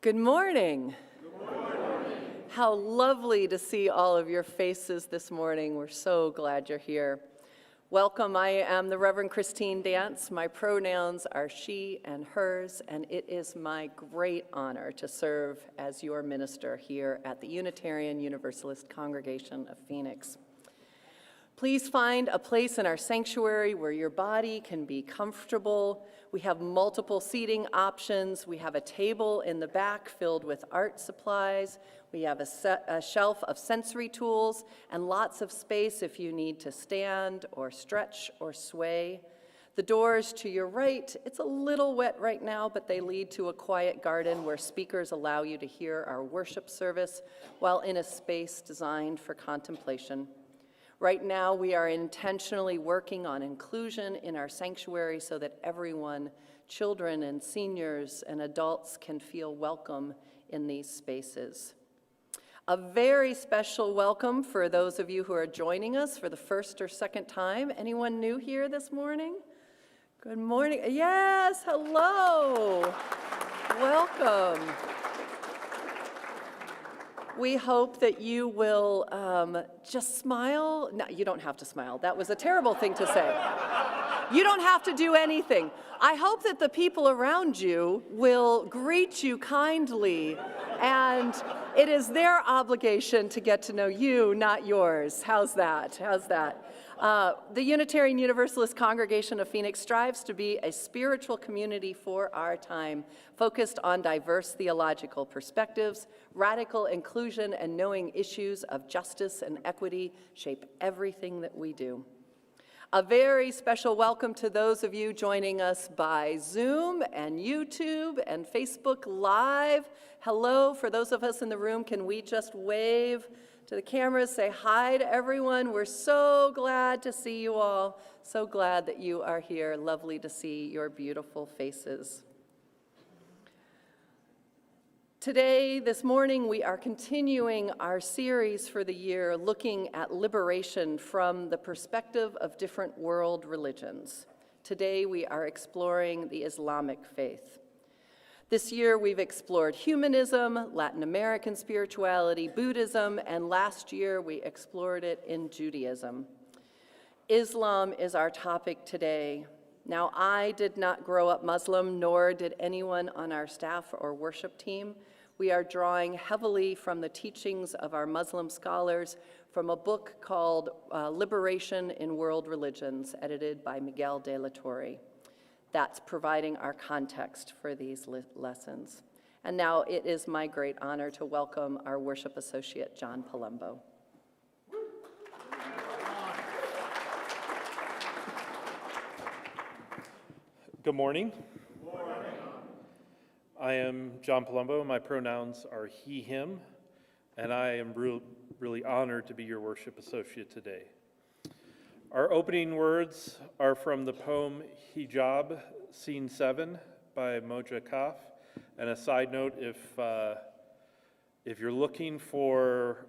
Good morning. Good morning. How lovely to see all of your faces this morning. We're so glad you're here. Welcome. I am the Reverend Christine Dance. My pronouns are she and hers, and it is my great honor to serve as your minister here at the Unitarian Universalist Congregation of Phoenix. Please find a place in our sanctuary where your body can be comfortable. We have multiple seating options. We have a table in the back filled with art supplies. We have a shelf of sensory tools and lots of space if you need to stand or stretch or sway. The doors to your right, it's a little wet right now, but they lead to a quiet garden where speakers allow you to hear our worship service while in a space designed for contemplation. Right now, we are intentionally working on inclusion in our sanctuary so that everyone, children and seniors and adults, can feel welcome in these spaces. A very special welcome for those of you who are joining us for the first or second time. Anyone new here this morning? Good morning. Yes, hello. Welcome. We hope that you will just smile. No, you don't have to smile. That was a terrible thing to say. You don't have to do anything. I hope that the people around you will greet you kindly, and it is their obligation to get to know you, not yours. How's that? How's that? The Unitarian Universalist Congregation of Phoenix strives to be a spiritual community for our time, focused on diverse theological perspectives. Radical inclusion and knowing issues of justice and equity shape everything that we do. A very special welcome to those of you joining us by Zoom and YouTube and Facebook Live. Hello, for those of us in the room, can we just wave to the cameras, say hi to everyone? We're so glad to see you all. So glad that you are here. Lovely to see your beautiful faces. Today, this morning, we are continuing our series for the year looking at liberation from the perspective of different world religions. Today, we are exploring the Islamic faith. This year, we've explored humanism, Latin American spirituality, Buddhism, and last year, we explored it in Judaism. Islam is our topic today. Now, I did not grow up Muslim, nor did anyone on our staff or worship team. We are drawing heavily from the teachings of our Muslim scholars from a book called Liberation in World Religions, edited by Miguel de la Torre. That's providing our context for these lessons. And now it is my great honor to welcome our worship associate, John Palumbo. Good morning. I am John Palumbo. My pronouns are he, him, and I am really honored to be your worship associate today. Our opening words are from the poem Hijab, Scene 7 by Moja Kaf. And a side note, if you're looking for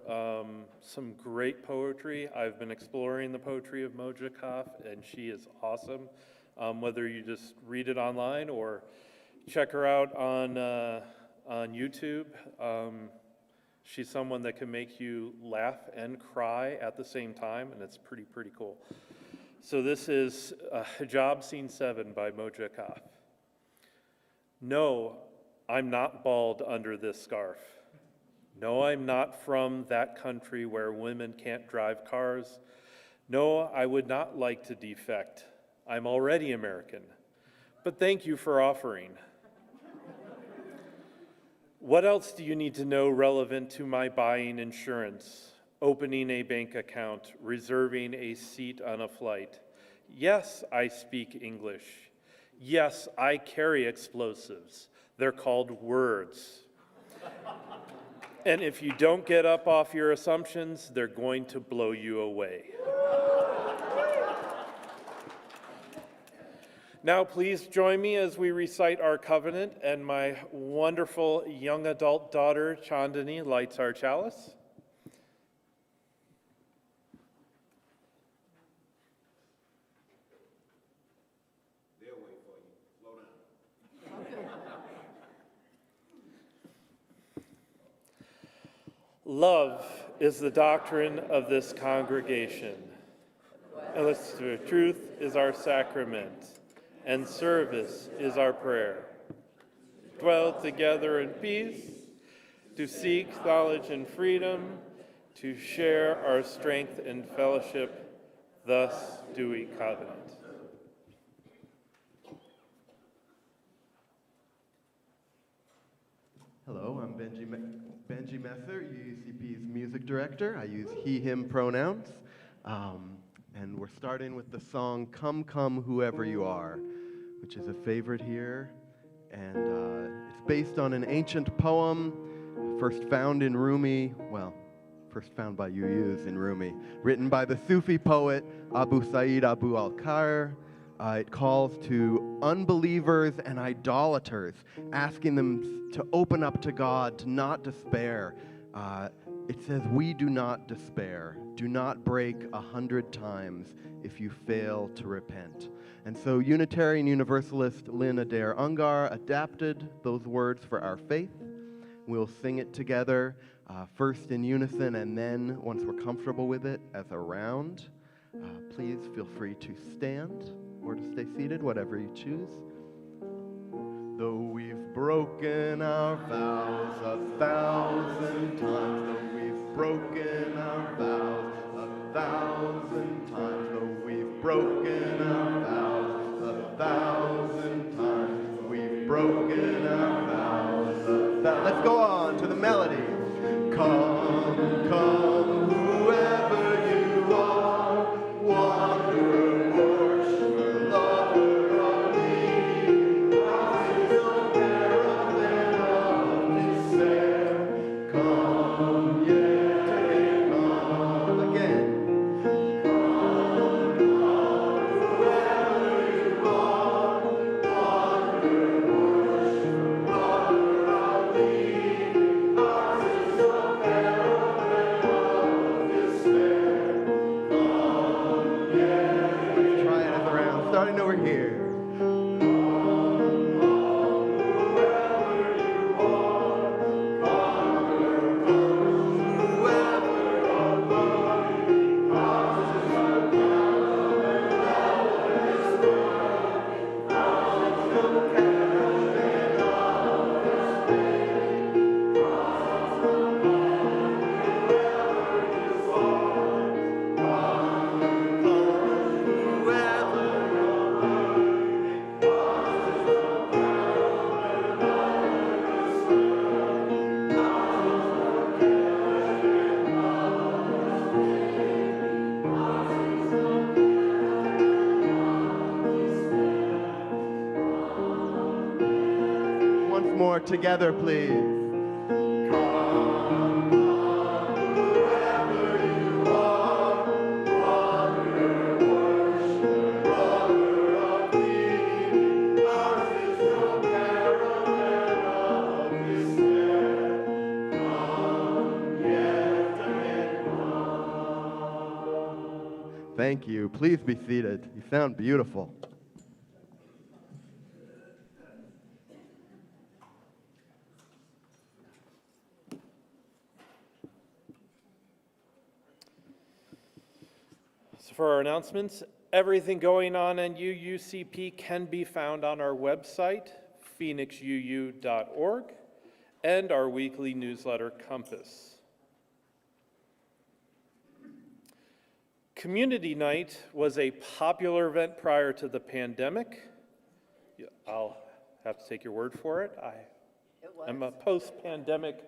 some great poetry, I've been exploring the poetry of Moja Kaf, and she is awesome. Whether you just read it online or check her out on YouTube. She's someone that can make you laugh and cry at the same time, and it's pretty cool. So this is Hijab Scene 7 by Moja Kaf. No, I'm not bald under this scarf. No, I'm not from that country where women can't drive cars. No, I would not like to defect. I'm already American. But thank you for offering. What else do you need to know relevant to my buying insurance, opening a bank account, reserving a seat on a flight? Yes, I speak English. Yes, I carry explosives. They're called words. And if you don't get up off your assumptions, they're going to blow you away. Now, please join me as we recite our covenant, and my wonderful young adult daughter, Chandani, lights our chalice. They'll wait for you. Slow down. Love is the doctrine of this congregation. And the truth is our sacrament, and service is our prayer. Dwell together in peace, to seek knowledge and freedom, to share our strength and fellowship, thus do we covenant. Hello, I'm Benji Messer, UUCP's music director. I use he, him pronouns. And we're starting with the song Come, Come, Whoever You Are, which is a favorite here. And it's based on an ancient poem, first found in Rumi, first found by UUs in Rumi, written by the Sufi poet Abu Sa'id Abu al-Khair. It calls to unbelievers and idolaters, asking them to open up to God, to not despair. It says, we do not despair. Do not break 100 times if you fail to repent. And so Unitarian Universalist Lynn Adair Ungar adapted those words for our faith. We'll sing it together, first in unison, and then, once we're comfortable with it, as a round. Please feel free to stand or to stay seated, whatever you choose. Though we've broken our vows 1,000 times, though we've broken our vows 1,000 times, though we've broken our vows 1,000 times, we've broken our vows. Let's go on to the melody. Come, come, whoever you are, wanderer, worshiper, lover of me, no caravan of despair. Come, yeah, come again. Starting over here. Once more together, please. Thank you. Please be seated. You sound beautiful. So for our announcements, everything going on in UUCP can be found on our website, phoenixuu.org, and our weekly newsletter, Compass. Community Night was a popular event prior to the pandemic. I'll have to take your word for it. I'm a post-pandemic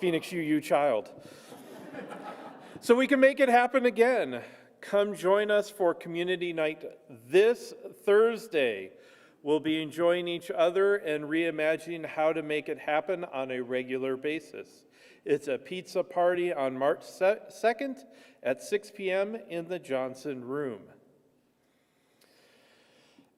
Phoenix UU child. So we can make it happen again. Come join us for Community Night this Thursday. We'll be enjoying each other and reimagining how to make it happen on a regular basis. It's a pizza party on March 2nd at 6 p.m. in the Johnson Room.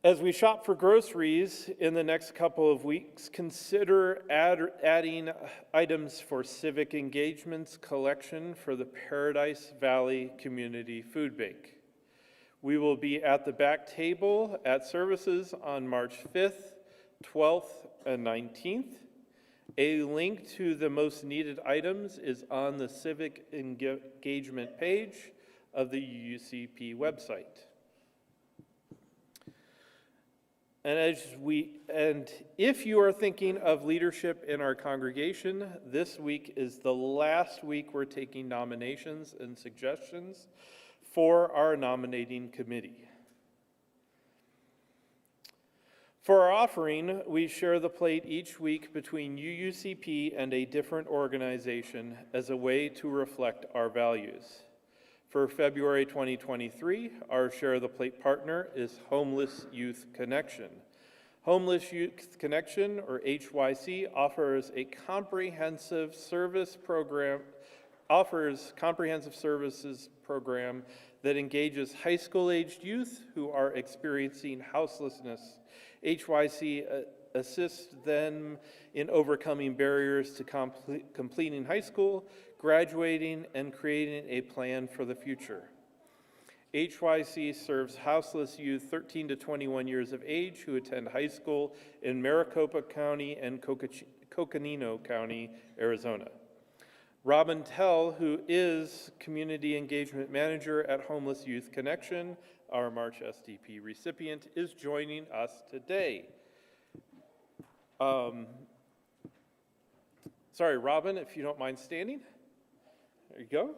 As we shop for groceries in the next couple of weeks, consider adding items for civic engagements collection for the Paradise Valley Community Food Bank. We will be at the back table at services on March 5th, 12th, and 19th. A link to the most needed items is on the Civic Engagement page of the UUCP website. And if you are thinking of leadership in our congregation, this week is the last week we're taking nominations and suggestions for our nominating committee. For our offering, we share the plate each week between UUCP and a different organization as a way to reflect our values. For February 2023, our Share the Plate partner is Homeless Youth Connection. Homeless Youth Connection, or HYC, offers comprehensive services program that engages high school-aged youth who are experiencing houselessness. HYC assists them in overcoming barriers to completing high school, graduating, and creating a plan for the future. HYC serves houseless youth 13 to 21 years of age who attend high school in Maricopa County and Coconino County, Arizona. Robin Tell, who is Community Engagement Manager at Homeless Youth Connection, our March SDP recipient, is joining us today. Sorry, Robin, if you don't mind standing. There you go.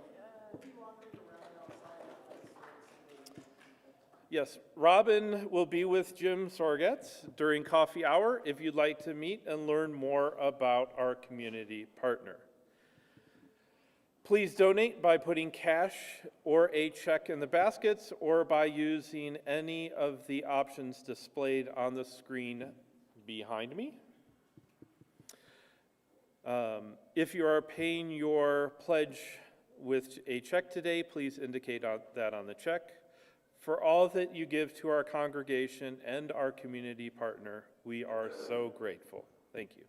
Yes, Robin will be with Jim Sorgetz during coffee hour if you'd like to meet and learn more about our community partner. Please donate by putting cash or a check in the baskets or by using any of the options displayed on the screen behind me. If you are paying your pledge with a check today, please indicate that on the check. For all that you give to our congregation and our community partner, we are so grateful. Thank you.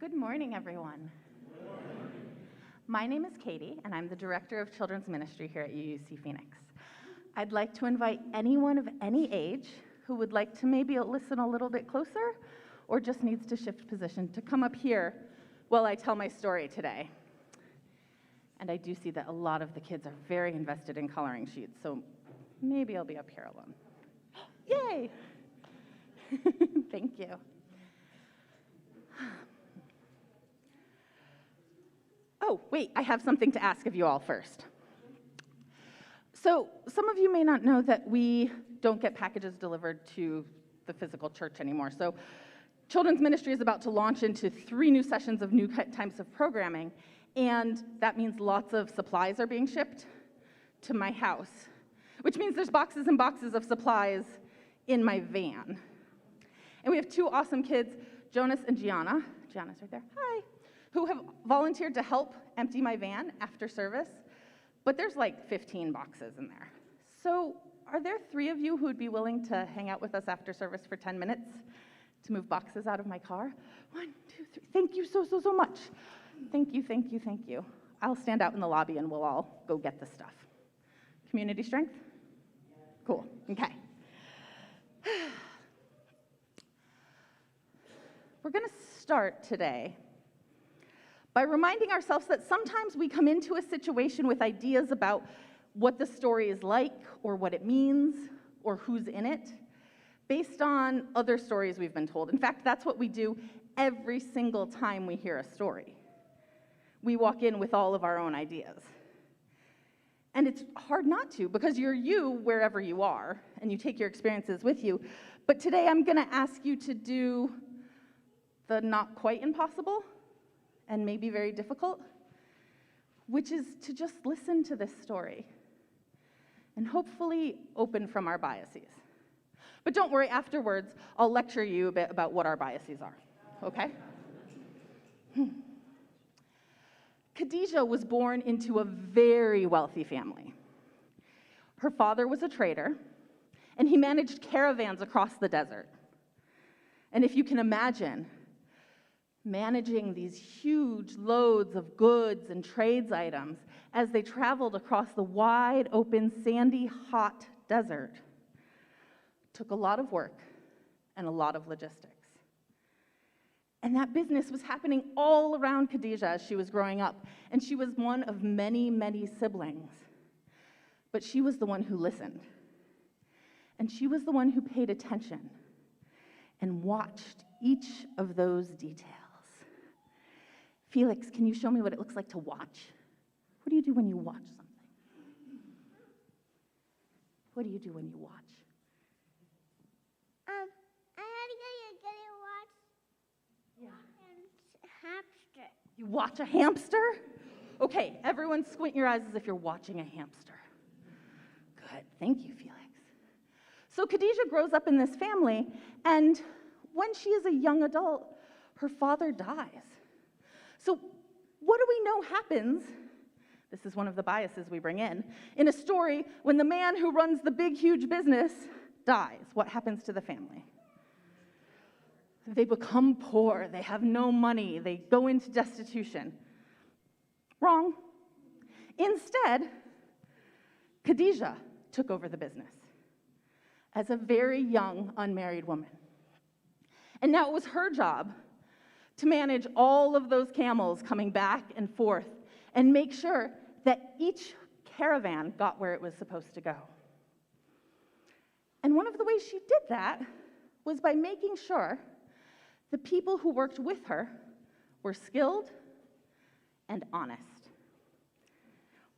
Good morning, everyone. My name is Katie, and I'm the Director of Children's Ministry here at UUC Phoenix. I'd like to invite anyone of any age who would like to maybe listen a little bit closer or just needs to shift position to come up here while I tell my story today. And I do see that a lot of the kids are very invested in coloring sheets, so maybe I'll be up here alone. Yay! Thank you. Oh, wait, I have something to ask of you all first. So some of you may not know that we don't get packages delivered to the physical church anymore. So Children's Ministry is about to launch into 3 new sessions of new types of programming, and that means lots of supplies are being shipped to my house, which means there's boxes and boxes of supplies in my van. And we have 2 awesome kids, Jonas and Gianna. Gianna's right there, hi, who have volunteered to help empty my van after service, but there's like 15 boxes in there. So are there 3 of you who would be willing to hang out with us after service for 10 minutes to move boxes out of my car? 1, 2, 3, thank you so much. Thank you, thank you, thank you. I'll stand out in the lobby and we'll all go get the stuff. Community strength? Cool, okay. We're gonna start today by reminding ourselves that sometimes we come into a situation with ideas about what the story is like, or what it means, or who's in it, based on other stories we've been told. In fact, that's what we do every single time we hear a story. We walk in with all of our own ideas. And it's hard not to, because you're you wherever you are, and you take your experiences with you. But today I'm gonna ask you to do the not quite impossible, and maybe very difficult, which is to just listen to this story and hopefully open from our biases. But don't worry, afterwards, I'll lecture you a bit about what our biases are, okay? Khadijah was born into a very wealthy family. Her father was a trader, and he managed caravans across the desert. And if you can imagine, managing these huge loads of goods and trades items as they traveled across the wide open, sandy, hot desert took a lot of work and a lot of logistics. And that business was happening all around Khadijah as she was growing up, and she was one of many, many siblings. But she was the one who listened, and she was the one who paid attention and watched each of those details. Felix, can you show me what it looks like to watch? What do you do when you watch something? What do you do when you watch? I had to get a watch. Yeah. Hamster. You watch a hamster? Okay, everyone squint your eyes as if you're watching a hamster. Good, thank you, Felix. So Khadijah grows up in this family, and when she is a young adult, her father dies. So what do we know happens? This is one of the biases we bring in a story when the man who runs the big, huge business dies. What happens to the family? They become poor. They have no money. They go into destitution. Wrong. Instead, Khadijah took over the business as a very young, unmarried woman. And now it was her job to manage all of those camels coming back and forth and make sure that each caravan got where it was supposed to go. And one of the ways she did that was by making sure the people who worked with her were skilled and honest.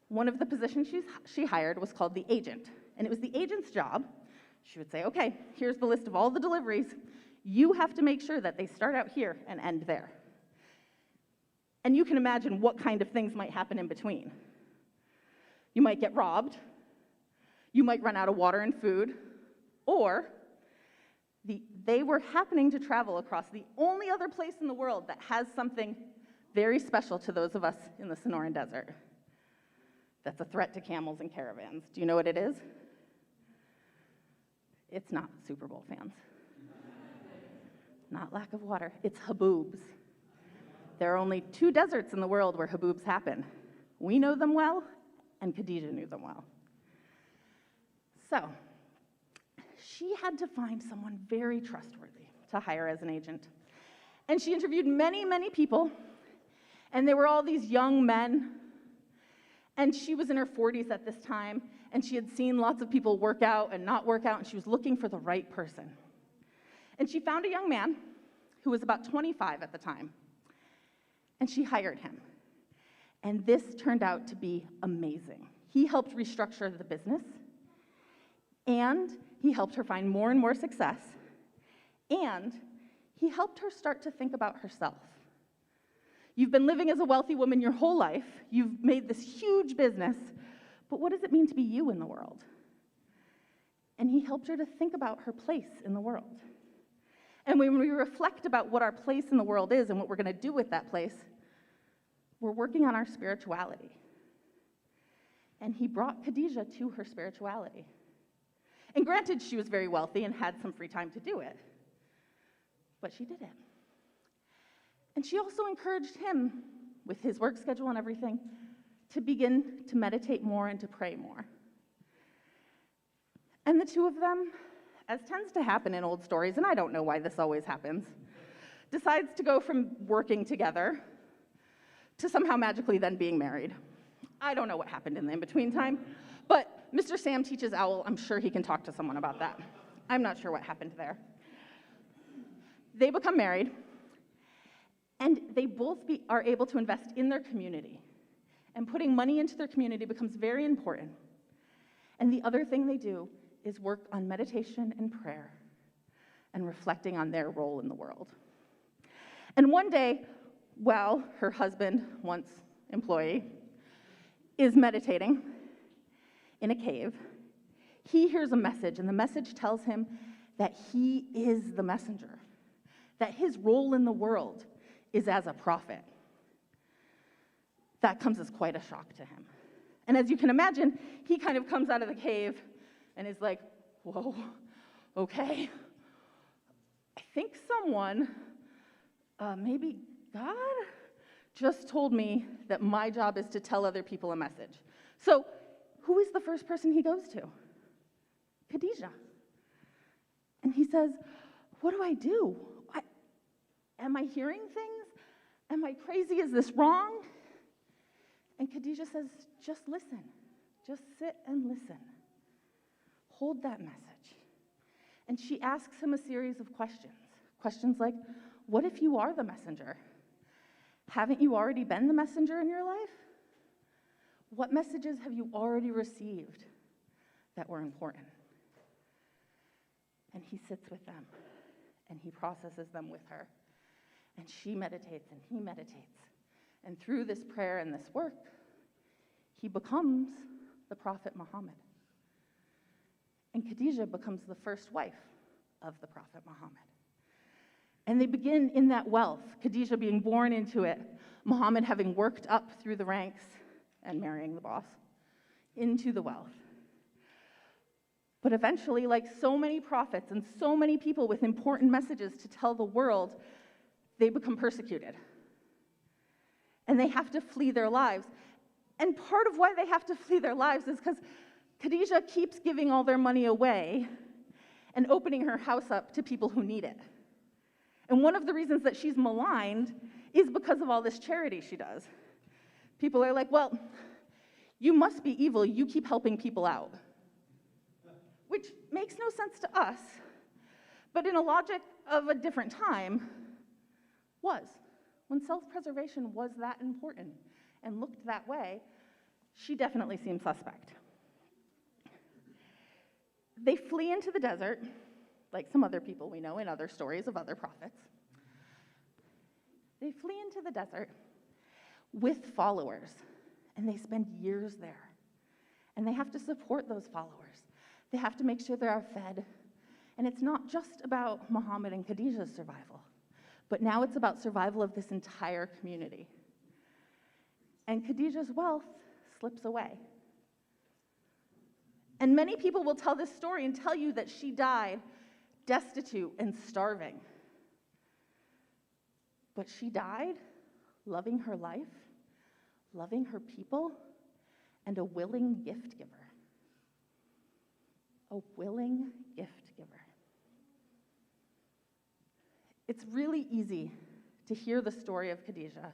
One of the positions she hired was called the agent, and it was the agent's job. She would say, okay, here's the list of all the deliveries. You have to make sure that they start out here and end there. And you can imagine what kind of things might happen in between. You might get robbed, you might run out of water and food, or they were happening to travel across the only other place in the world that has something very special to those of us in the Sonoran Desert. That's a threat to camels and caravans. Do you know what it is? It's not Super Bowl fans. Not lack of water, it's haboobs. There are only 2 deserts in the world where haboobs happen. We know them well, and Khadijah knew them well. So, she had to find someone very trustworthy to hire as an agent. And she interviewed many, many people, and they were all these young men. And she was in her 40s at this time, and she had seen lots of people work out and not work out, and she was looking for the right person. And she found a young man who was about 25 at the time, and she hired him. And this turned out to be amazing. He helped restructure the business, and he helped her find more and more success, and he helped her start to think about herself. You've been living as a wealthy woman your whole life. You've made this huge business, but what does it mean to be you in the world? And he helped her to think about her place in the world. And when we reflect about what our place in the world is and what we're going to do with that place, we're working on our spirituality. And he brought Khadijah to her spirituality. And granted, she was very wealthy and had some free time to do it, but she did it. And she also encouraged him, with his work schedule and everything, to begin to meditate more and to pray more. And the 2 of them, as tends to happen in old stories, and I don't know why this always happens, decides to go from working together to somehow magically then being married. I don't know what happened in the in-between time, but Mr. Sam teaches OWL. I'm sure he can talk to someone about that. I'm not sure what happened there. They become married, and they both are able to invest in their community. And putting money into their community becomes very important. And the other thing they do is work on meditation and prayer and reflecting on their role in the world. And one day, while her husband, once employee, is meditating in a cave, he hears a message, and the message tells him that he is the messenger, that his role in the world is as a prophet. That comes as quite a shock to him. And as you can imagine, he kind of comes out of the cave and is like, whoa, okay. I think someone, maybe God, just told me that my job is to tell other people a message. So who is the first person he goes to? Khadijah. And he says, what do I do? Am I hearing things? Am I crazy? Is this wrong? And Khadijah says, just listen. Just sit and listen. Hold that message. And she asks him a series of questions. Questions like, what if you are the messenger? Haven't you already been the messenger in your life? What messages have you already received that were important? And he sits with them, and he processes them with her. And she meditates, and he meditates. And through this prayer and this work, he becomes the Prophet Muhammad. And Khadijah becomes the first wife of the Prophet Muhammad. And they begin in that wealth, Khadijah being born into it, Muhammad having worked up through the ranks and marrying the boss, into the wealth. But eventually, like so many prophets and so many people with important messages to tell the world, they become persecuted. And they have to flee their lives. And part of why they have to flee their lives is because Khadijah keeps giving all their money away and opening her house up to people who need it. And one of the reasons that she's maligned is because of all this charity she does. People are like, well, you must be evil, you keep helping people out. Which makes no sense to us, but in a logic of a different time, was. When self-preservation was that important and looked that way, she definitely seemed suspect. They flee into the desert, like some other people we know in other stories of other prophets. They flee into the desert with followers, and they spend years there. And they have to support those followers. They have to make sure they are fed. And it's not just about Muhammad and Khadijah's survival, but now it's about survival of this entire community. And Khadijah's wealth slips away. And many people will tell this story and tell you that she died destitute and starving. But she died loving her life, loving her people, and a willing gift giver. A willing gift giver. It's really easy to hear the story of Khadijah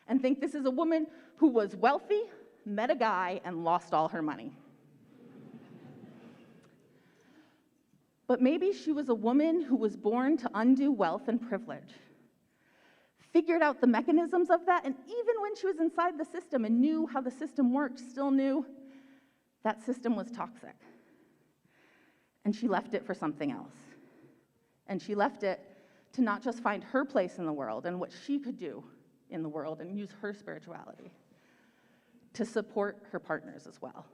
and think this is a woman who was wealthy, met a guy, and lost all her money. But maybe she was a woman who was born to undue wealth and privilege, figured out the mechanisms of that, and even when she was inside the system and knew how the system worked, still knew that system was toxic. And she left it for something else. And she left it to not just find her place in the world and what she could do in the world and use her spirituality to support her partners as well.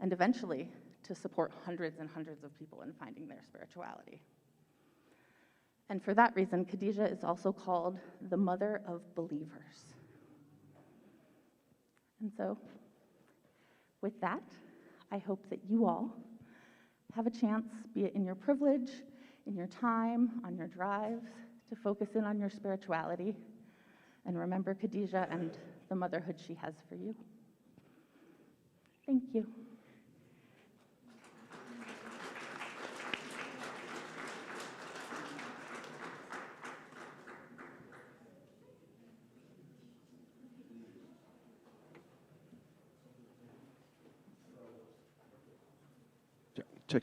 And eventually, to support hundreds and hundreds of people in finding their spirituality. And for that reason, Khadijah is also called the mother of believers. And so, with that, I hope that you all have a chance, be it in your privilege, in your time, on your drives, to focus in on your spirituality and remember Khadijah and the motherhood she has for you. Thank you. Check.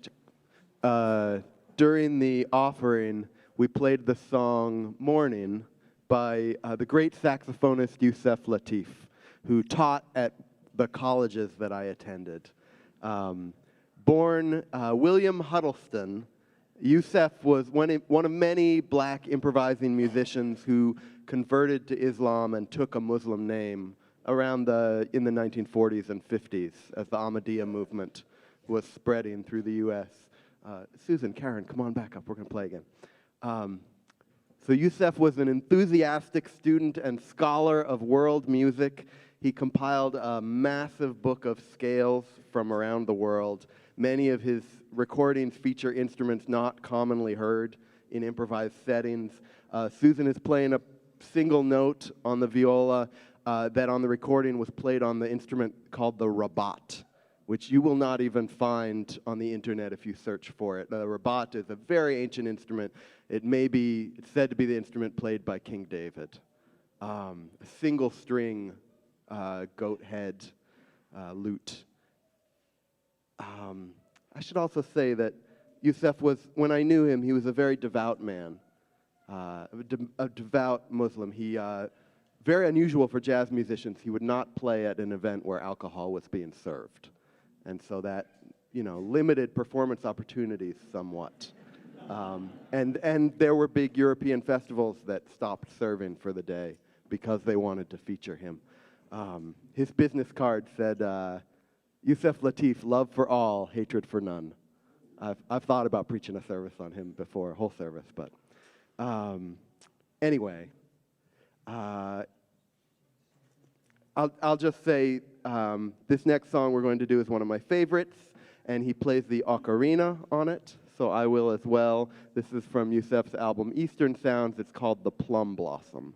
During the offering, we played the song Morning by the great saxophonist Yusef Lateef, who taught at the colleges that I attended. Born William Huddleston, Yusef was one of many black improvising musicians who converted to Islam and took a Muslim name around in the 1940s and 50s as the Ahmadiyya movement was spreading through the U.S. Susan, Karen, come on back up. We're going to play again. So Yusef was an enthusiastic student and scholar of world music. He compiled a massive book of scales from around the world. Many of his recordings feature instruments not commonly heard in improvised settings. Susan is playing a single note on the viola that on the recording was played on the instrument called the rabat, which you will not even find on the internet if you search for it. The rabat is a very ancient instrument. It's said to be the instrument played by King David. A single string goat head lute. I should also say that Yusef was, when I knew him, he was a very devout man, a devout Muslim. He, very unusual for jazz musicians, he would not play at an event where alcohol was being served. And so that, limited performance opportunities somewhat. And there were big European festivals that stopped serving for the day because they wanted to feature him. His business card said, Yusef Lateef, love for all, hatred for none. I've thought about preaching a service on him before, a whole service, but anyway. I'll just say this next song we're going to do is one of my favorites, and he plays the ocarina on it, so I will as well. This is from Yusef's album Eastern Sounds. It's called The Plum Blossom.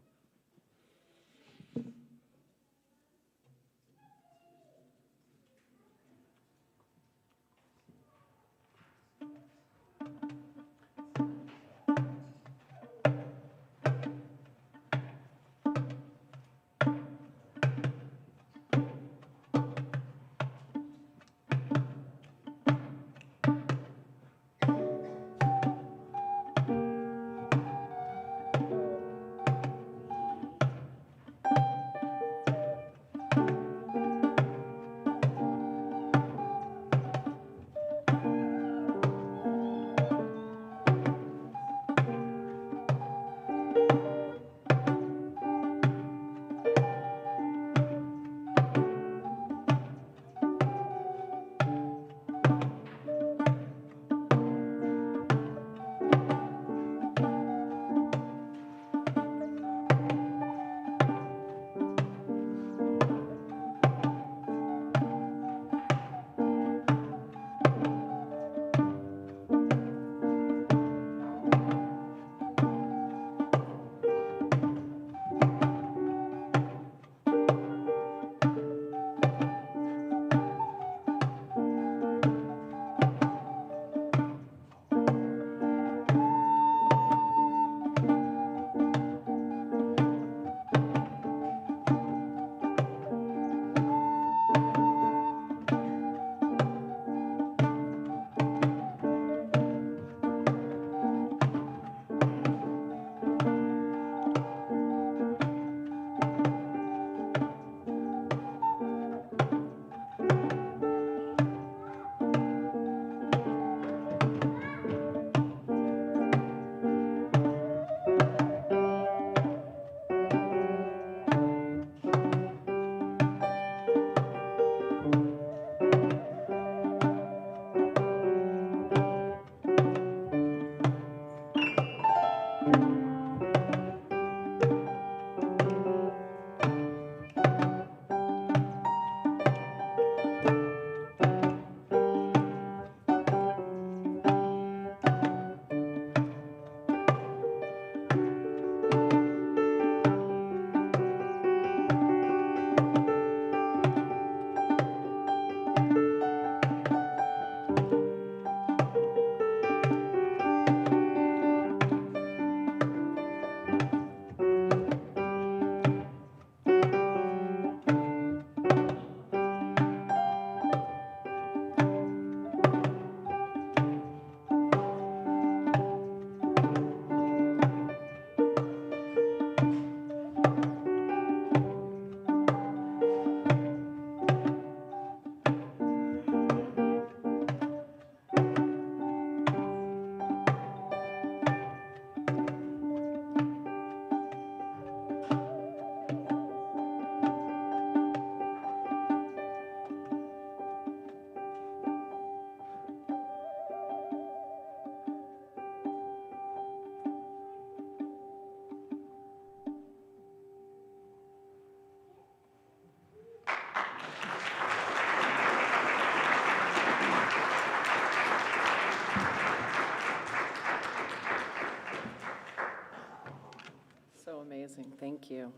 Thank you.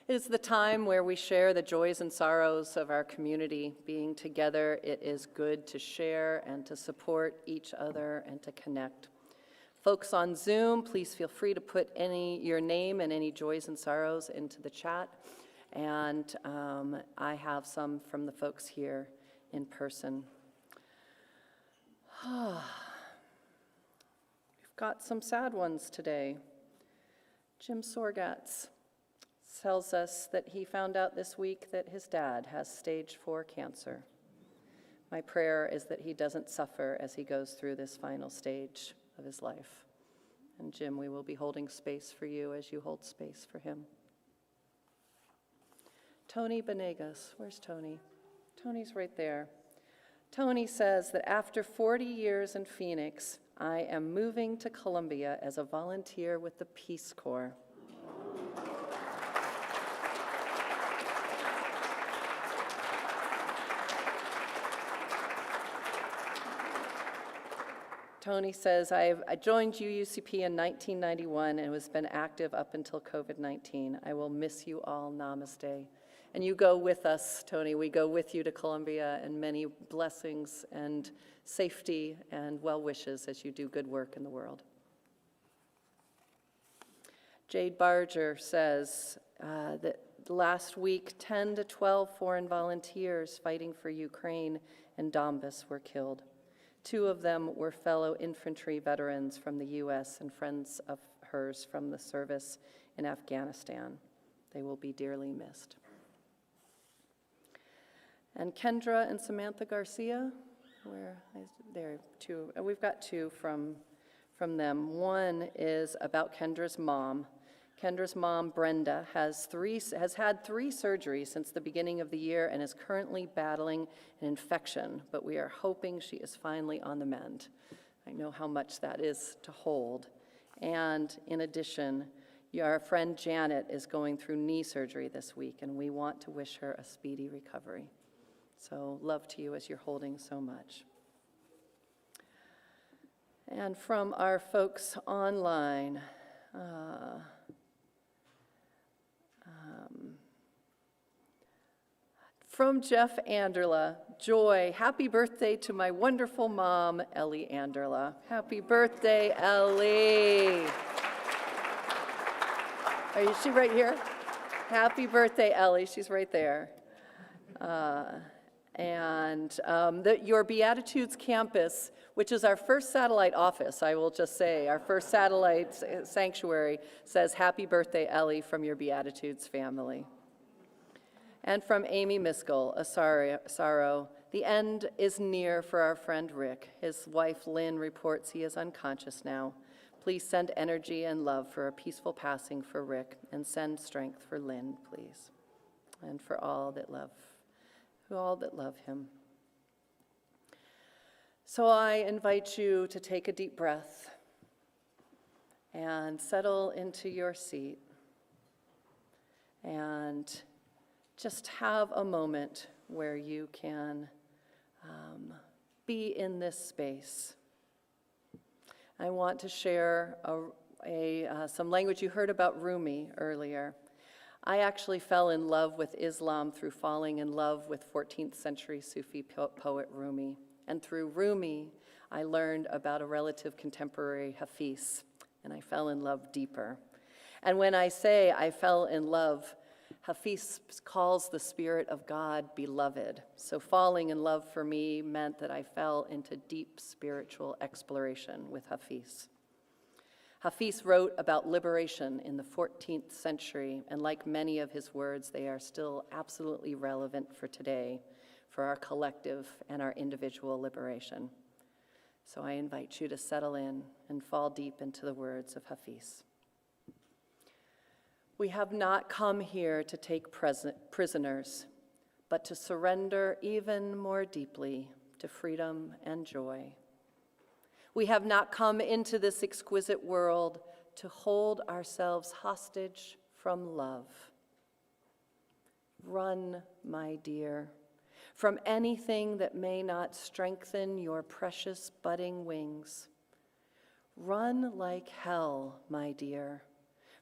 It is the time where we share the joys and sorrows of our community. Being together, it is good to share and to support each other and to connect. Folks on Zoom, please feel free to put your name and any joys and sorrows into the chat. And I have some from the folks here in person. We've got some sad ones today. Jim Sorgatz tells us that he found out this week that his dad has stage 4 cancer. My prayer is that he doesn't suffer as he goes through this final stage of his life. And Jim, we will be holding space for you as you hold space for him. Tony Benegas, where's Tony? Tony's right there. Tony says that after 40 years in Phoenix, I am moving to Columbia as a volunteer with the Peace Corps. Tony says, I joined UUCP in 1991 and has been active up until COVID-19. I will miss you all. Namaste. And you go with us, Tony. We go with you to Columbia, and many blessings and safety and well wishes as you do good work in the world. Jade Barger says that last week, 10 to 12 foreign volunteers fighting for Ukraine and Donbas were killed. 2 of them were fellow infantry veterans from the U.S. and friends of hers from the service in Afghanistan. They will be dearly missed. And Kendra and Samantha Garcia, there are 2. We've got 2 from them. One is about Kendra's mom. Kendra's mom, Brenda, has had 3 surgeries since the beginning of the year and is currently battling an infection, but we are hoping she is finally on the mend. I know how much that is to hold. And in addition, our friend Janet is going through knee surgery this week, and we want to wish her a speedy recovery. So love to you as you're holding so much. And from our folks online, from Jeff Anderla, joy, happy birthday to my wonderful mom, Ellie Anderla. Happy birthday, Ellie. Is she right here? Happy birthday, Ellie. She's right there. Your Beatitudes campus, which is our first satellite office, I will just say, our first satellite sanctuary, says, happy birthday, Ellie, from your Beatitudes family. And from Amy Miskell, a sorrow, the end is near for our friend Rick. His wife, Lynn, reports he is unconscious now. Please send energy and love for a peaceful passing for Rick, and send strength for Lynn, please, and for all that love him. So I invite you to take a deep breath and settle into your seat and just have a moment where you can be in this space. I want to share some language you heard about Rumi earlier. I actually fell in love with Islam through falling in love with 14th century Sufi poet Rumi. And through Rumi, I learned about a relative contemporary, Hafiz, and I fell in love deeper. And when I say I fell in love, Hafiz calls the Spirit of God beloved. So falling in love for me meant that I fell into deep spiritual exploration with Hafiz. Hafiz wrote about liberation in the 14th century, and like many of his words, they are still absolutely relevant for today, for our collective and our individual liberation. So I invite you to settle in and fall deep into the words of Hafiz. We have not come here to take prisoners, but to surrender even more deeply to freedom and joy. We have not come into this exquisite world to hold ourselves hostage from love. Run, my dear, from anything that may not strengthen your precious budding wings. Run like hell, my dear,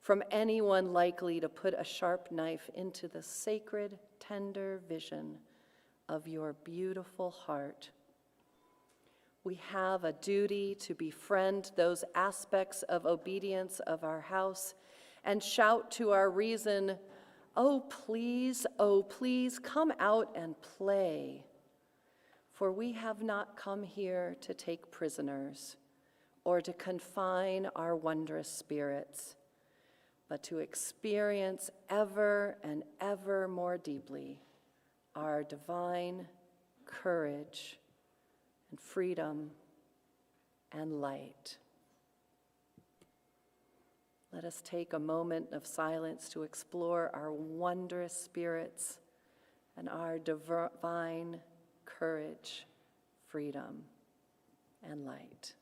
from anyone likely to put a sharp knife into the sacred, tender vision of your beautiful heart. We have a duty to befriend those aspects of obedience of our house and shout to our reason, oh, please, come out and play. For we have not come here to take prisoners or to confine our wondrous spirits, but to experience ever and ever more deeply our divine courage and freedom and light. Let us take a moment of silence to explore our wondrous spirits and our divine courage, freedom, and light.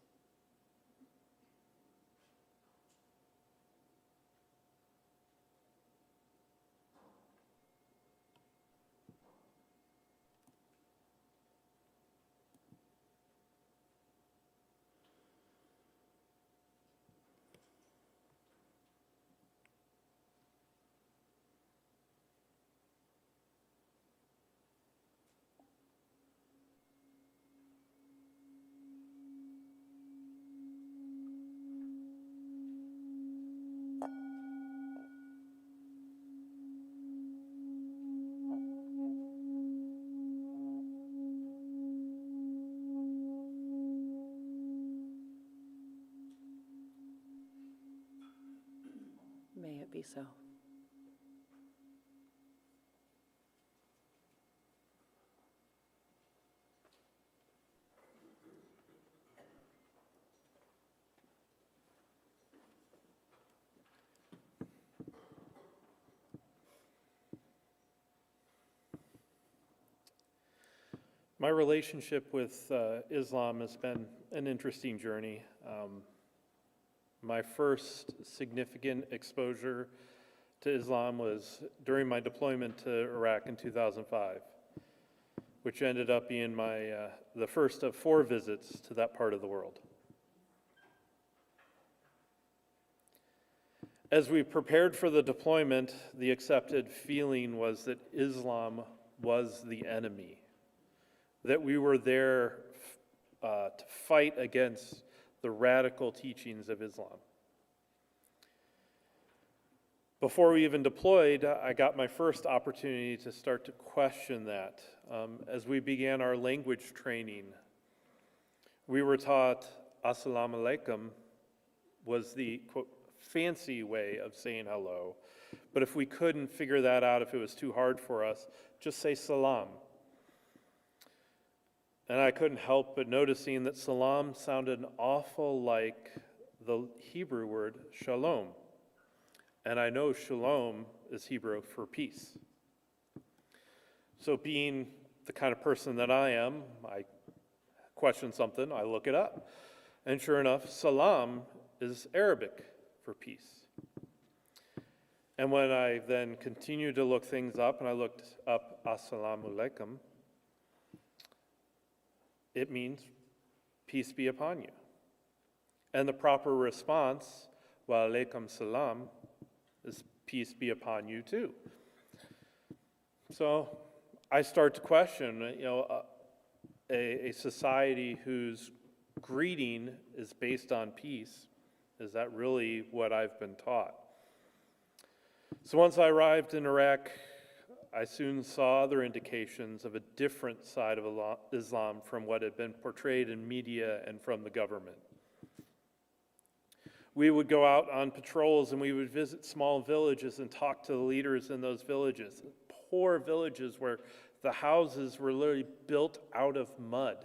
May it be so. My relationship with Islam has been an interesting journey. My first significant exposure to Islam was during my deployment to Iraq in 2005, which ended up being the first of 4 visits to that part of the world. As we prepared for the deployment, the accepted feeling was that Islam was the enemy, that we were there to fight against the radical teachings of Islam. Before we even deployed, I got my first opportunity to start to question that. As we began our language training, we were taught Assalamu alaikum was the, quote, fancy way of saying hello. But if we couldn't figure that out, if it was too hard for us, just say salam. And I couldn't help but noticing that salam sounded an awful like the Hebrew word shalom. And I know shalom is Hebrew for peace. So being the kind of person that I am, I question something, I look it up. And sure enough, salam is Arabic for peace. And when I then continued to look things up, and I looked up assalamu alaikum, it means peace be upon you. And the proper response, wa alaikum salam, is peace be upon you too. So I start to question, a society whose greeting is based on peace. Is that really what I've been taught? So once I arrived in Iraq, I soon saw other indications of a different side of Islam from what had been portrayed in media and from the government. We would go out on patrols and we would visit small villages and talk to the leaders in those villages. Poor villages where the houses were literally built out of mud.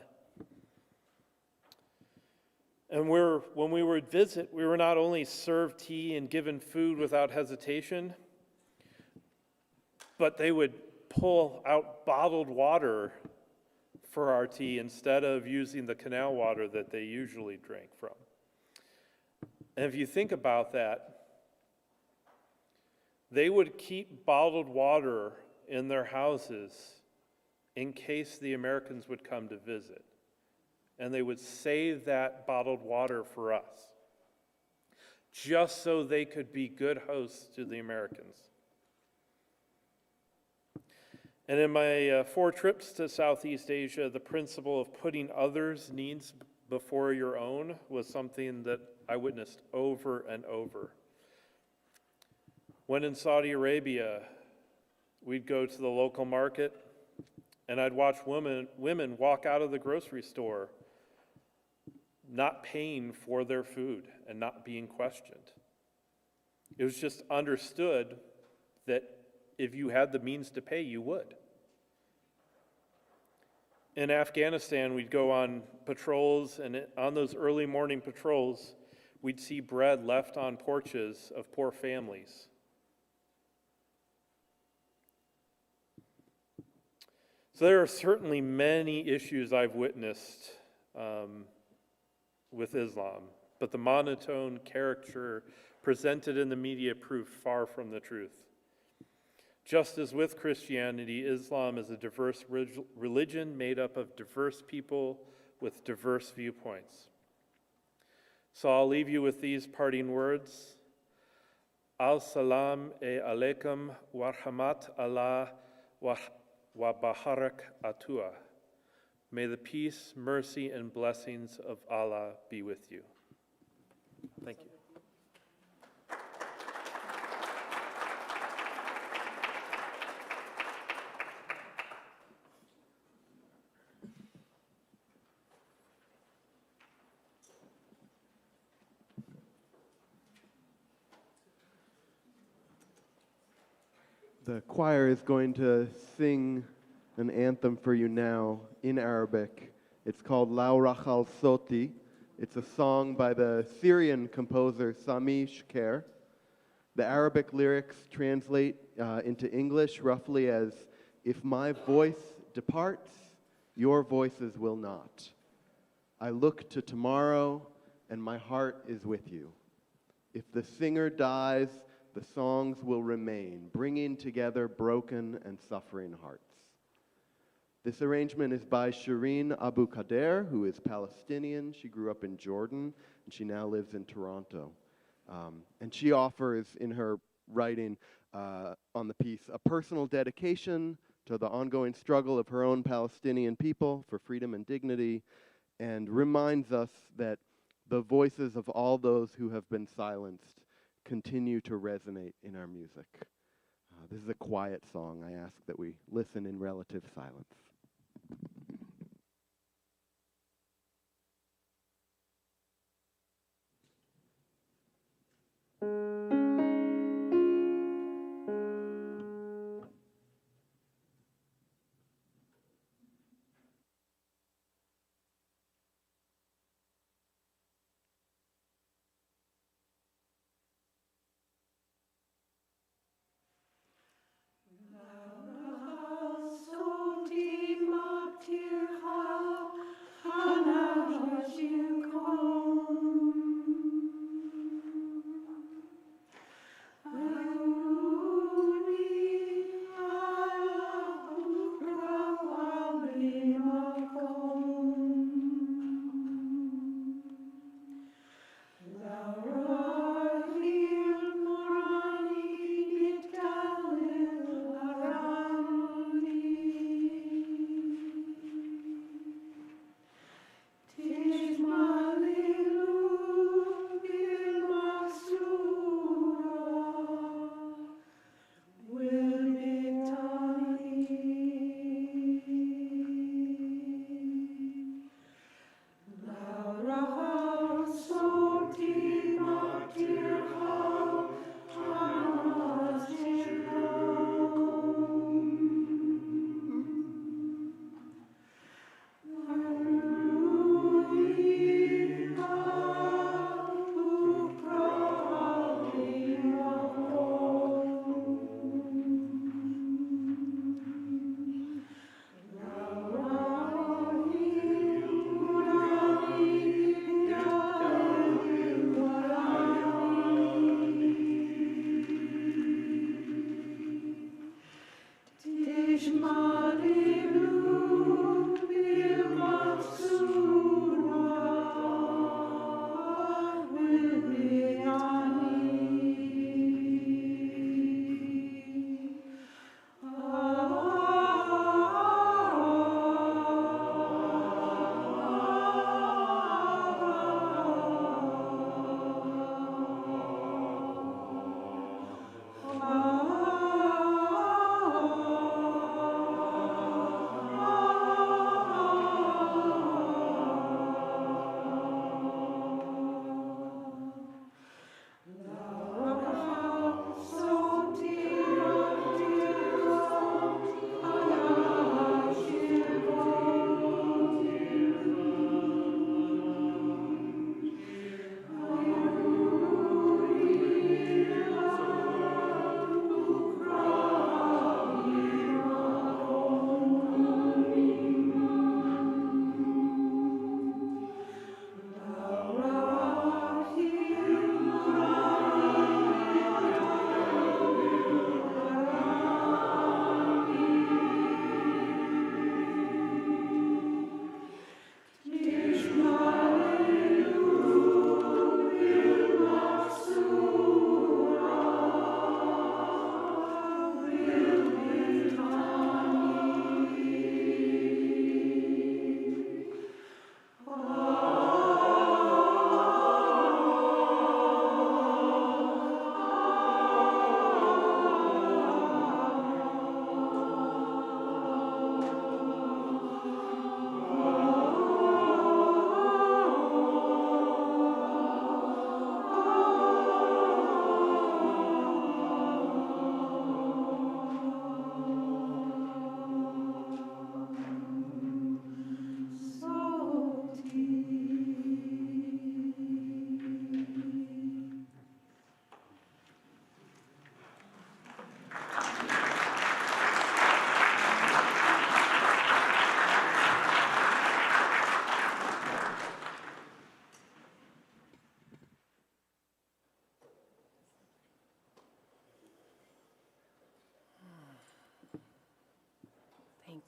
And when we would visit, we were not only served tea and given food without hesitation, but they would pull out bottled water for our tea instead of using the canal water that they usually drank from. And if you think about that, they would keep bottled water in their houses in case the Americans would come to visit. And they would save that bottled water for us. just so they could be good hosts to the Americans. And in my 4 trips to Southeast Asia, the principle of putting others' needs before your own was something that I witnessed over and over. When in Saudi Arabia, we'd go to the local market, and I'd watch women walk out of the grocery store not paying for their food and not being questioned. It was just understood that if you had the means to pay, you would. In Afghanistan, we'd go on patrols, and on those early morning patrols, we'd see bread left on porches of poor families. So there are certainly many issues I've witnessed with Islam, but the monotone caricature presented in the media proved far from the truth. Just as with Christianity, Islam is a diverse religion made up of diverse people with diverse viewpoints. So I'll leave you with these parting words. Al-Salam alaikum wa rahmat Allah wa baharak atua. May the peace, mercy, and blessings of Allah be with you. Thank you. The choir is going to sing an anthem for you now in Arabic. It's called La Rachal Soti. It's a song by the Syrian composer Sami Shker. The Arabic lyrics translate into English roughly as, "If my voice departs, your voices will not. I look to tomorrow, and my heart is with you. If the singer dies, the songs will remain, bringing together broken and suffering hearts." This arrangement is by Shireen Abu Kader, who is Palestinian. She grew up in Jordan, and she now lives in Toronto. And she offers in her writing on the piece a personal dedication to the ongoing struggle of her own Palestinian people for freedom and dignity, and reminds us that the voices of all those who have been silenced continue to resonate in our music. This is a quiet song. I ask that we listen in relative silence.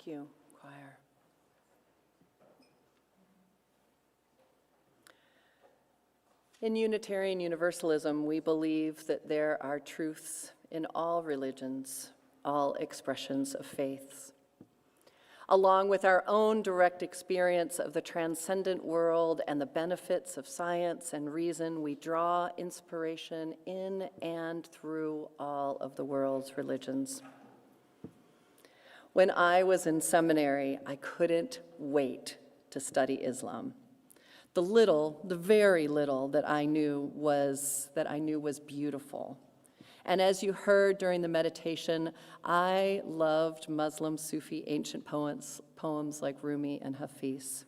Thank you, choir. In Unitarian Universalism, we believe that there are truths in all religions, all expressions of faiths. Along with our own direct experience of the transcendent world and the benefits of science and reason, we draw inspiration in and through all of the world's religions. When I was in seminary, I couldn't wait to study Islam. The very little that I knew was beautiful. And as you heard during the meditation, I loved Muslim Sufi ancient poems like Rumi and Hafiz.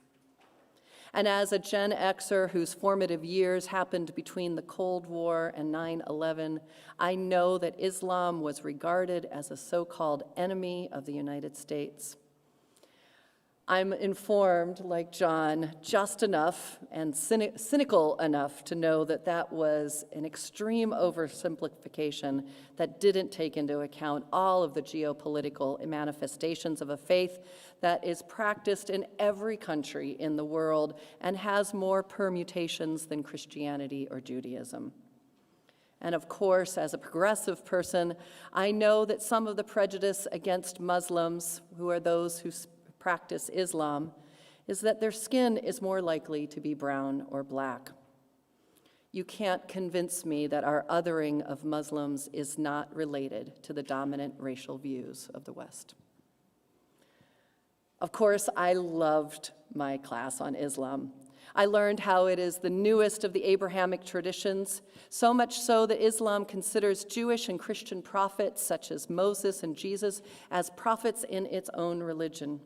And as a Gen Xer whose formative years happened between the Cold War and 9/11, I know that Islam was regarded as a so-called enemy of the United States. I'm informed, like John, just enough and cynical enough to know that that was an extreme oversimplification that didn't take into account all of the geopolitical manifestations of a faith that is practiced in every country in the world and has more permutations than Christianity or Judaism. And of course, as a progressive person, I know that some of the prejudice against Muslims, who are those who practice Islam, is that their skin is more likely to be brown or black. You can't convince me that our othering of Muslims is not related to the dominant racial views of the West. Of course, I loved my class on Islam. I learned how it is the newest of the Abrahamic traditions, so much so that Islam considers Jewish and Christian prophets such as Moses and Jesus as prophets in its own religion.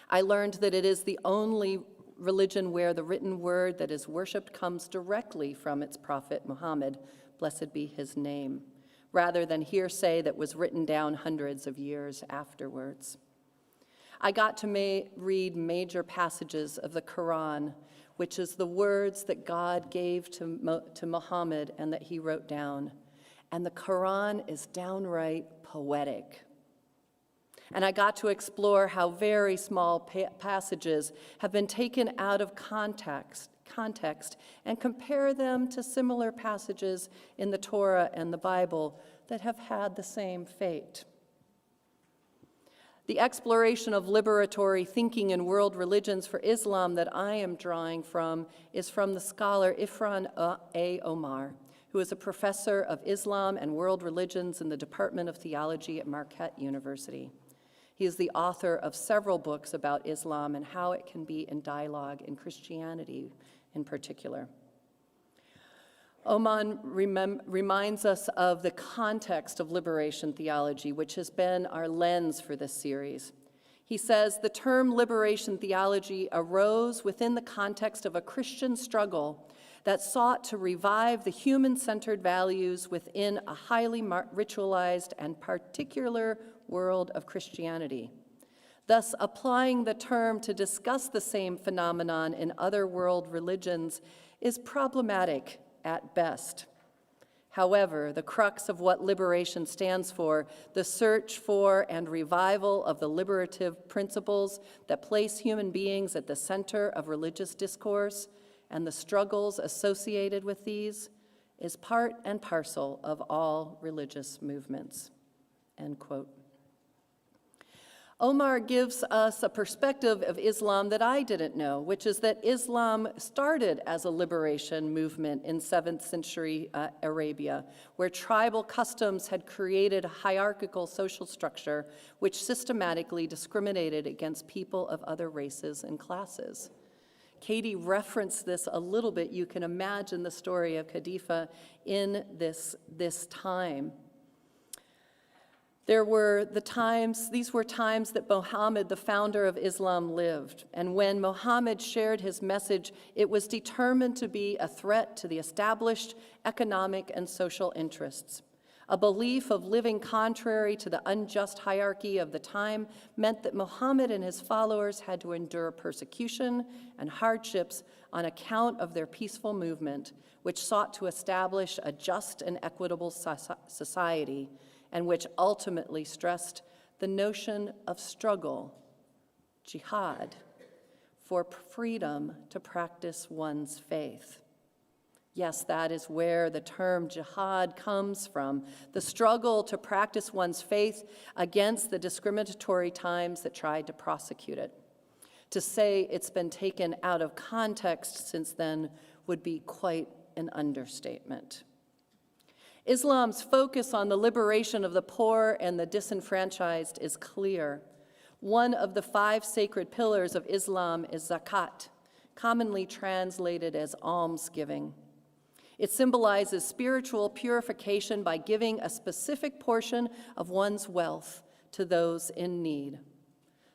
I learned that it is the only religion where the written word that is worshipped comes directly from its prophet Muhammad, blessed be his name, rather than hearsay that was written down hundreds of years afterwards. I got to read major passages of the Quran, which is the words that God gave to Muhammad and that he wrote down. And the Quran is downright poetic. And I got to explore how very small passages have been taken out of context and compare them to similar passages in the Torah and the Bible that have had the same fate. The exploration of liberatory thinking in world religions for Islam that I am drawing from is from the scholar Ifran A. Omar, who is a professor of Islam and world religions in the Department of Theology at Marquette University. He is the author of several books about Islam and how it can be in dialogue in Christianity in particular. Oman reminds us of the context of liberation theology, which has been our lens for this series. He says the term liberation theology arose within the context of a Christian struggle that sought to revive the human-centered values within a highly ritualized and particular world of Christianity. Thus, applying the term to discuss the same phenomenon in other world religions is problematic at best. However, the crux of what liberation stands for, the search for and revival of the liberative principles that place human beings at the center of religious discourse and the struggles associated with these, is part and parcel of all religious movements, end quote. Omar gives us a perspective of Islam that I didn't know, which is that Islam started as a liberation movement in 7th century Arabia, where tribal customs had created a hierarchical social structure which systematically discriminated against people of other races and classes. Katie referenced this a little bit. You can imagine the story of Khalifa in this time. These were times that Muhammad, the founder of Islam, lived. And when Muhammad shared his message, it was determined to be a threat to the established economic and social interests. A belief of living contrary to the unjust hierarchy of the time meant that Muhammad and his followers had to endure persecution and hardships on account of their peaceful movement, which sought to establish a just and equitable society, and which ultimately stressed the notion of struggle, jihad, for freedom to practice one's faith. Yes, that is where the term jihad comes from, the struggle to practice one's faith against the discriminatory times that tried to prosecute it. To say it's been taken out of context since then would be quite an understatement. Islam's focus on the liberation of the poor and the disenfranchised is clear. One of the 5 sacred pillars of Islam is zakat, commonly translated as almsgiving. It symbolizes spiritual purification by giving a specific portion of one's wealth to those in need.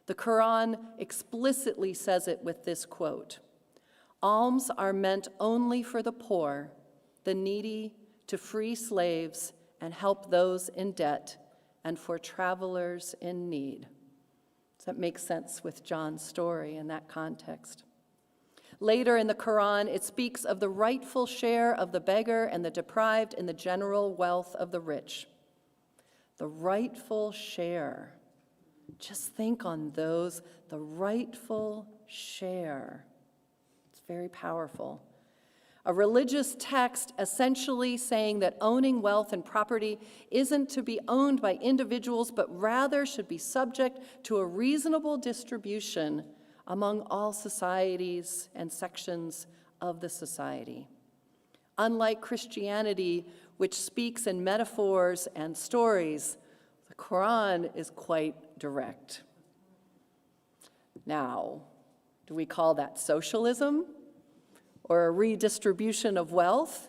The Quran explicitly says it with this quote, "Alms are meant only for the poor, the needy, to free slaves and help those in debt, and for travelers in need." Does that make sense with John's story in that context? Later in the Quran, it speaks of the rightful share of the beggar and the deprived in the general wealth of the rich. The rightful share. Just think on those, the rightful share. It's very powerful. A religious text essentially saying that owning wealth and property isn't to be owned by individuals, but rather should be subject to a reasonable distribution among all societies and sections of the society. Unlike Christianity, which speaks in metaphors and stories, the Quran is quite direct. Now, do we call that socialism or a redistribution of wealth?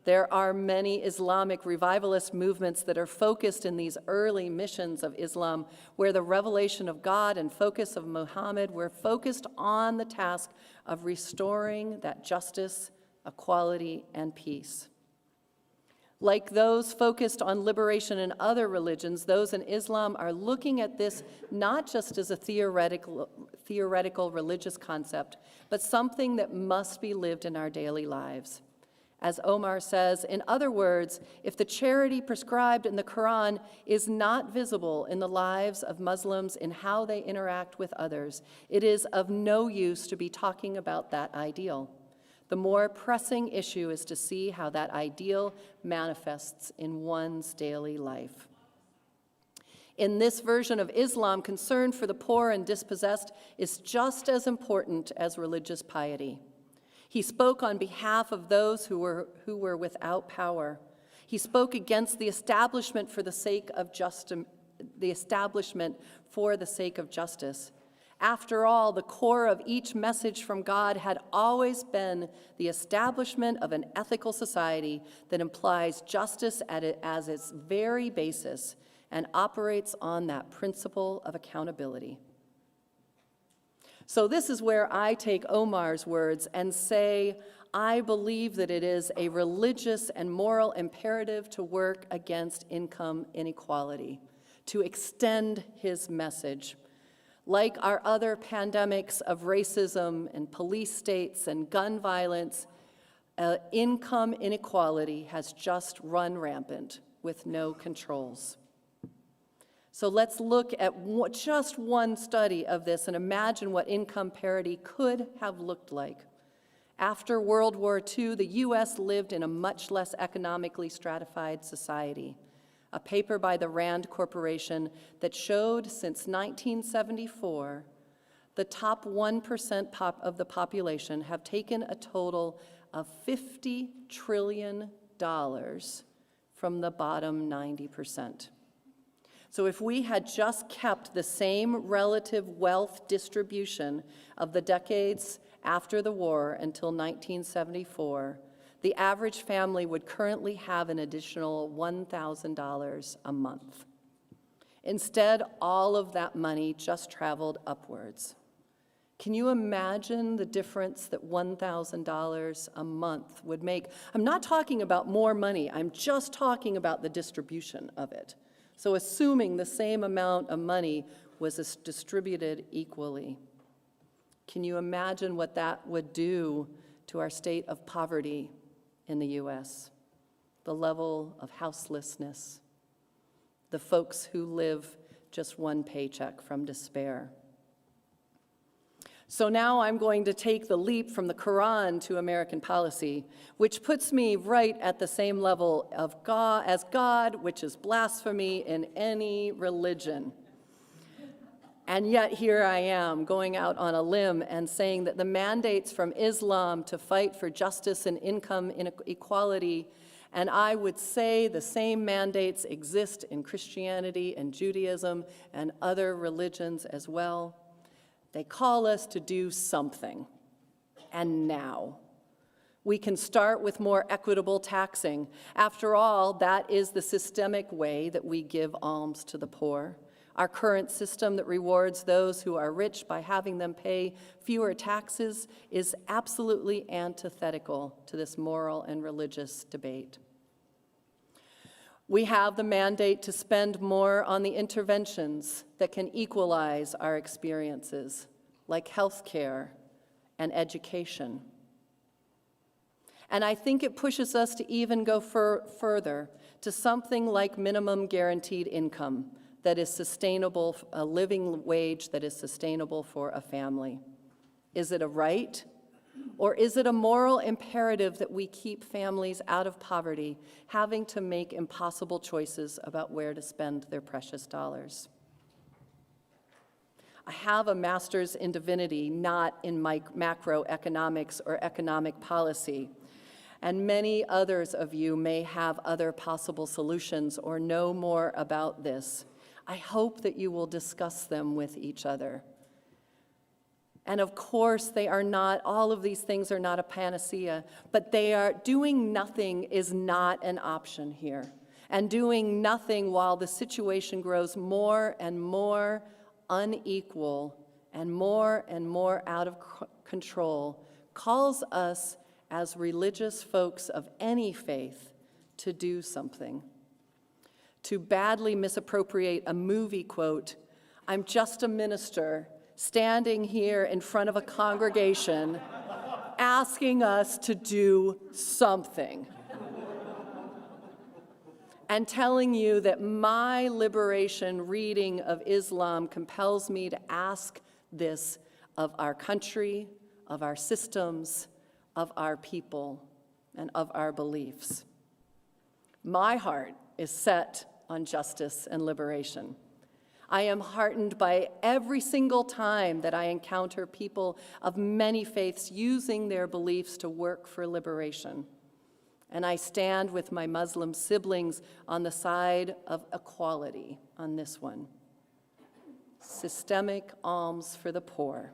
There are many Islamic revivalist movements that are focused in these early missions of Islam, where the revelation of God and focus of Muhammad were focused on the task of restoring that justice, equality, and peace. Like those focused on liberation in other religions, those in Islam are looking at this not just as a theoretical religious concept, but something that must be lived in our daily lives. As Omar says, in other words, if the charity prescribed in the Quran is not visible in the lives of Muslims in how they interact with others, it is of no use to be talking about that ideal. The more pressing issue is to see how that ideal manifests in one's daily life. In this version of Islam, concern for the poor and dispossessed is just as important as religious piety. He spoke on behalf of those who were without power. He spoke against the establishment for the sake of justice. After all, the core of each message from God had always been the establishment of an ethical society that implies justice as its very basis and operates on that principle of accountability. So this is where I take Omar's words and say, I believe that it is a religious and moral imperative to work against income inequality, to extend his message. Like our other pandemics of racism and police states and gun violence, income inequality has just run rampant with no controls. So let's look at just one study of this and imagine what income parity could have looked like. After World War II, the U.S. lived in a much less economically stratified society. A paper by the Rand Corporation that showed since 1974, the top 1% of the population have taken a total of $50 trillion from the bottom 90%. So if we had just kept the same relative wealth distribution of the decades after the war until 1974, the average family would currently have an additional $1,000 a month. Instead, all of that money just traveled upwards. Can you imagine the difference that $1,000 a month would make? I'm not talking about more money, I'm just talking about the distribution of it. So assuming the same amount of money was distributed equally. Can you imagine what that would do to our state of poverty in the U.S.? The level of houselessness, the folks who live just one paycheck from despair. So now I'm going to take the leap from the Quran to American policy, which puts me right at the same level of God as God, which is blasphemy in any religion. And yet here I am going out on a limb and saying that the mandates from Islam to fight for justice and income inequality, and I would say the same mandates exist in Christianity and Judaism and other religions as well. They call us to do something, and now. We can start with more equitable taxing. After all, that is the systemic way that we give alms to the poor. Our current system that rewards those who are rich by having them pay fewer taxes is absolutely antithetical to this moral and religious debate. We have the mandate to spend more on the interventions that can equalize our experiences, like health care and education. And I think it pushes us to even go further to something like minimum guaranteed income that is sustainable, a living wage that is sustainable for a family. Is it a right? Or is it a moral imperative that we keep families out of poverty, having to make impossible choices about where to spend their precious dollars? I have a master's in divinity, not in macroeconomics or economic policy, and many others of you may have other possible solutions or know more about this. I hope that you will discuss them with each other. And of course, they are not, all of these things are not a panacea, but doing nothing is not an option here. And doing nothing while the situation grows more and more unequal and more out of control calls us as religious folks of any faith to do something. To badly misappropriate a movie quote, "I'm just a minister standing here in front of a congregation asking us to do something," and telling you that my liberation reading of Islam compels me to ask this of our country, of our systems, of our people, and of our beliefs. My heart is set on justice and liberation. I am heartened by every single time that I encounter people of many faiths using their beliefs to work for liberation. And I stand with my Muslim siblings on the side of equality on this one. Systemic alms for the poor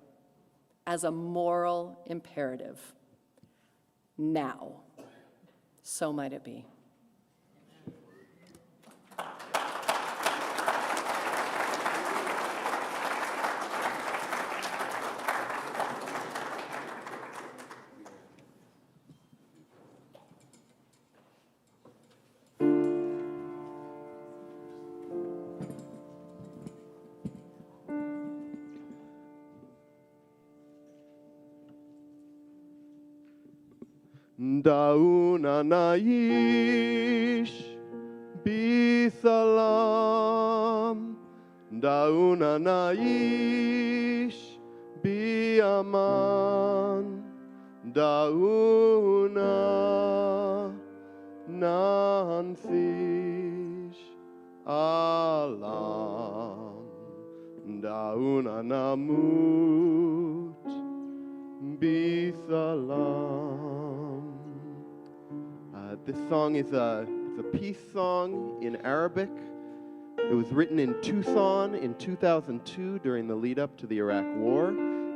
as a moral imperative. Now, so might it be. دعونا نعيش بسلام دعونا نعيش بأمان دعونا ننسيش ألم دعونا نموت بسلام. This song is it's a peace song in Arabic. It was written in Tucson in 2002 during the lead up to the Iraq War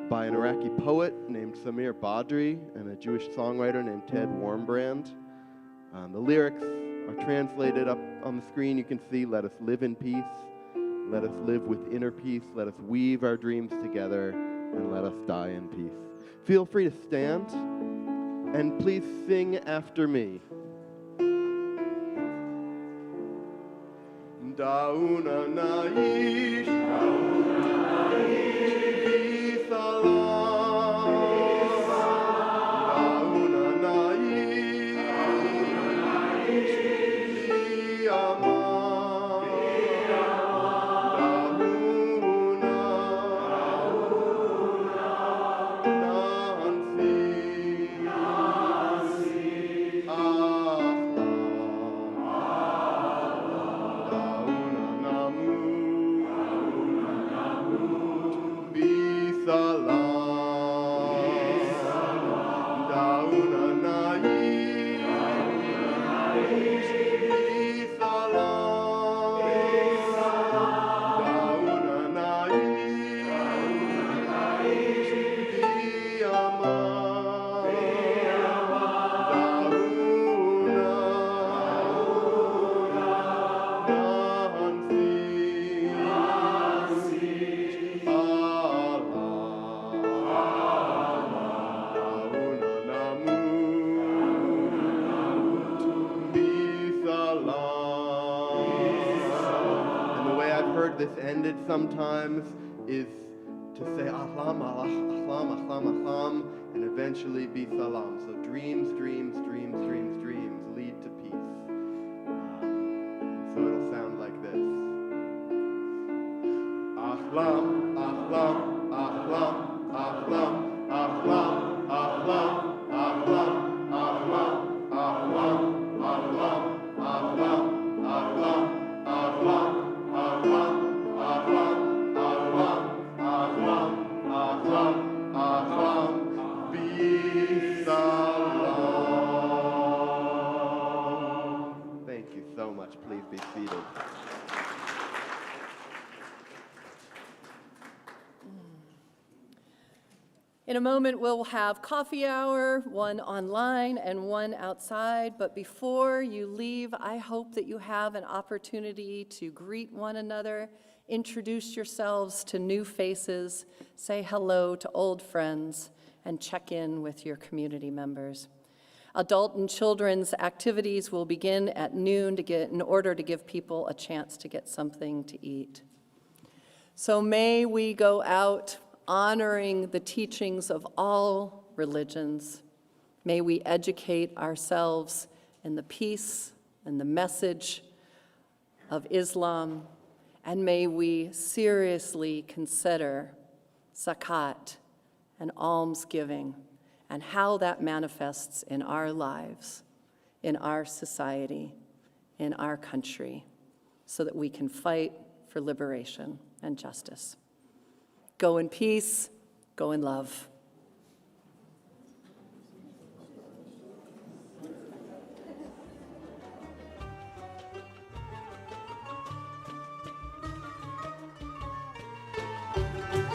by an Iraqi poet named Samir Badri and a Jewish songwriter named Ted Warmbrand. The lyrics are translated up on the screen. You can see, "Let us live in peace. Let us live with inner peace. Let us weave our dreams together and let us die in peace." Feel free to stand and please sing after me. دعونا نعيش بسلام دعونا نعيش بأمان This ended sometimes is to say ahlam, ahlam, ahlam, ahlam, and eventually be salam. So dreams, dreams, dreams, dreams, dreams lead to peace. So it'll sound like this. Ahlam, ahlam, ahlam, ahlam, ahlam, ahlam, ahlam, ahlam, ahlam, ahlam, ahlam, ahlam, ahlam. Thank you so much. Please be seated. In a moment, we'll have coffee hour, one online and one outside. But before you leave, I hope that you have an opportunity to greet one another, introduce yourselves to new faces, say hello to old friends, and check in with your community members. Adult and children's activities will begin at noon in order to give people a chance to get something to eat. So may we go out honoring the teachings of all religions. May we educate ourselves in the peace and the message of Islam, and may we seriously consider zakat and almsgiving and how that manifests in our lives, in our society, in our country, so that we can fight for liberation and justice. Go in peace, go in love.